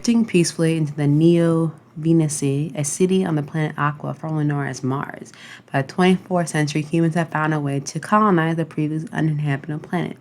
drifting peacefully into the Neo-Venusi, a city on the planet Aqua, formerly known as Mars. By the 24th century, humans have found a way to colonize the previously uninhabited planet.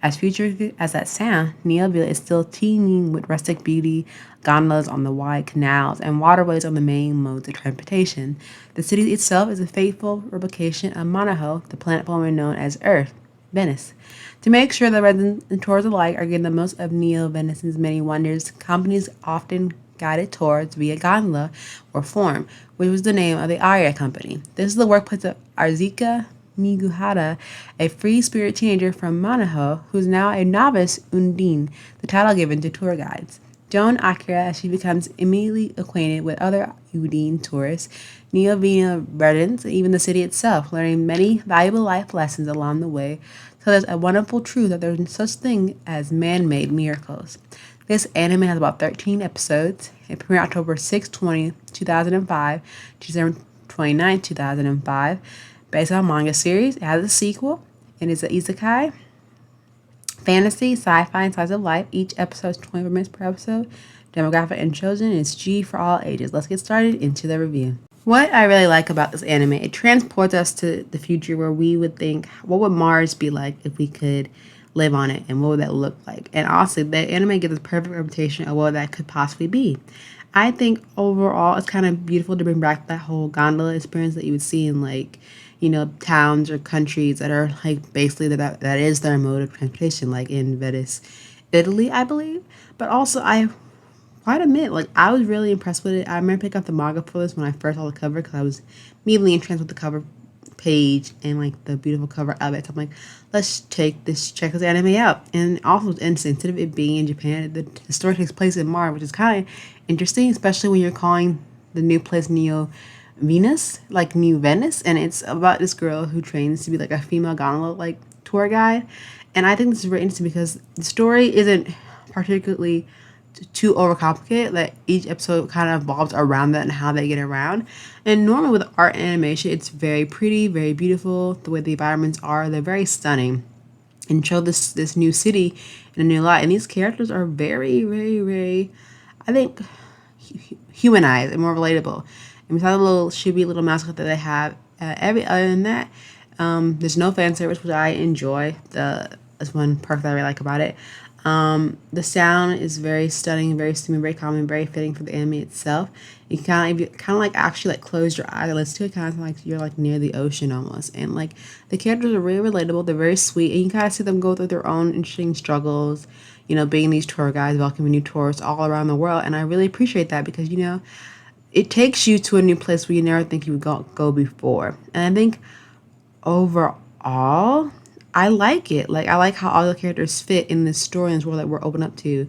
As futuristic as that sounds, Neoville is still teeming with rustic beauty, gondolas on the wide canals, and waterways on the main modes of transportation. The city itself is a faithful replication of Monaco, the planet formerly known as Earth. Venice. To make sure that residents and tourists alike are getting the most of Neo Venice's many wonders, companies often guided tours via gondola or form, which was the name of the Aria company. This is the workplace of Arzika Miguhara, a free spirit teenager from Monaco who is now a novice Undine, the title given to tour guides. Joan Akira, as she becomes immediately acquainted with other Udine tourists, Neovina residents, and even the city itself, learning many valuable life lessons along the way. So there's a wonderful truth that there's such thing as man-made miracles. This anime has about 13 episodes. It premiered October 6, 2005 to December 29, 2005. Based on a manga series, it has a sequel, and it's an isekai. Fantasy, sci-fi, and slice of life. Each episode is 24 minutes per episode. Demographic and children is G for all ages. Let's get started into the review. What I really like about this anime, it transports us to the future where we would think, what would Mars be like if we could live on it, and what would that look like? And also, the anime gives us a perfect representation of what that could possibly be. I think overall, it's kind of beautiful to bring back that whole gondola experience that you would see in towns or countries that are like basically that is their mode of transportation, like in Venice, Italy, I believe. But also, I quite admit, I was really impressed with it. I remember picking up the manga for this when I first saw the cover because I was immediately entranced with the cover page and the beautiful cover of it. So I'm like, let's check this anime out. And also, instead of it being in Japan, the story takes place in Mars, which is kind of interesting, especially when you're calling the new place Neo Venus, like New Venice, and it's about this girl who trains to be like a female gondola tour guide. And I think this is very interesting because the story isn't particularly too overcomplicated. That each episode kind of evolves around that and how they get around. And normally with art and animation, it's very pretty, very beautiful. The way the environments are, they're very stunning and show this new city in a new light. And these characters are very, very, very, I think, humanized and more relatable. And besides the little chibi little mascot that they have, every other than that, there's no fan service, which I enjoy. That's one perk that I really like about it. The sound is very stunning, very soothing, very calming, very fitting for the anime itself. You kind of actually close your eyes and listen to it, kind of like you're near the ocean almost. And the characters are really relatable. They're very sweet, and you kind of see them go through their own interesting struggles. Being these tour guides, welcoming new tourists all around the world, and I really appreciate that because it takes you to a new place where you never think you would go before. And I think overall, I like it. I like how all the characters fit in this story and this world that we're open up to.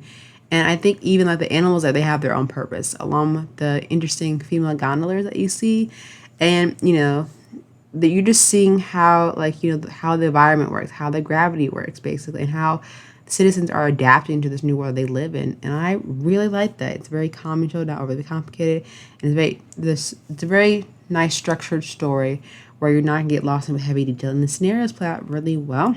And I think even the animals, that they have their own purpose, along with the interesting female gondolas that you see. And, that you're just seeing how, how the environment works, how the gravity works, basically, and how citizens are adapting to this new world they live in. And I really like that. It's very calming show, not overly complicated. And it's a very nice structured story where you're not going to get lost in heavy detail. And the scenarios play out really well.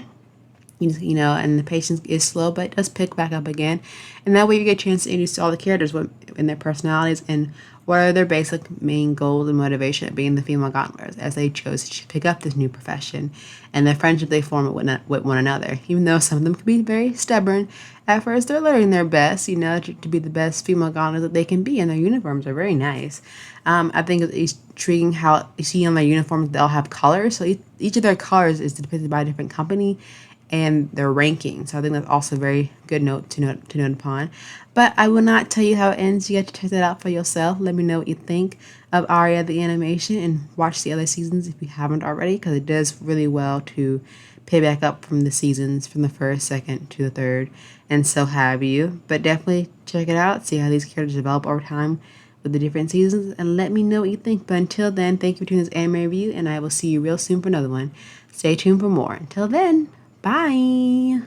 And the patience is slow, but it does pick back up again. And that way you get a chance to introduce all the characters and their personalities and what are their basic main goals and motivation of being the female gondolas as they chose to pick up this new profession and the friendship they form with one another. Even though some of them can be very stubborn, at first they're learning their best, to be the best female gondolas that they can be, and their uniforms are very nice. I think it's intriguing how you see on their uniforms they'll have colors. So each of their colors is depicted by a different company and their ranking. So I think that's also a very good note to note upon. But I will not tell you how it ends. You have to check that out for yourself. Let me know what you think of Aria the Animation and watch the other seasons if you haven't already, because it does really well to pay back up from the seasons from the first, second to the third, and so have you. But definitely check it out, see how these characters develop over time with the different seasons, and let me know what you think. But until then, thank you for tuning this anime review, and I will see you real soon for another one. Stay tuned for more. Until then, bye!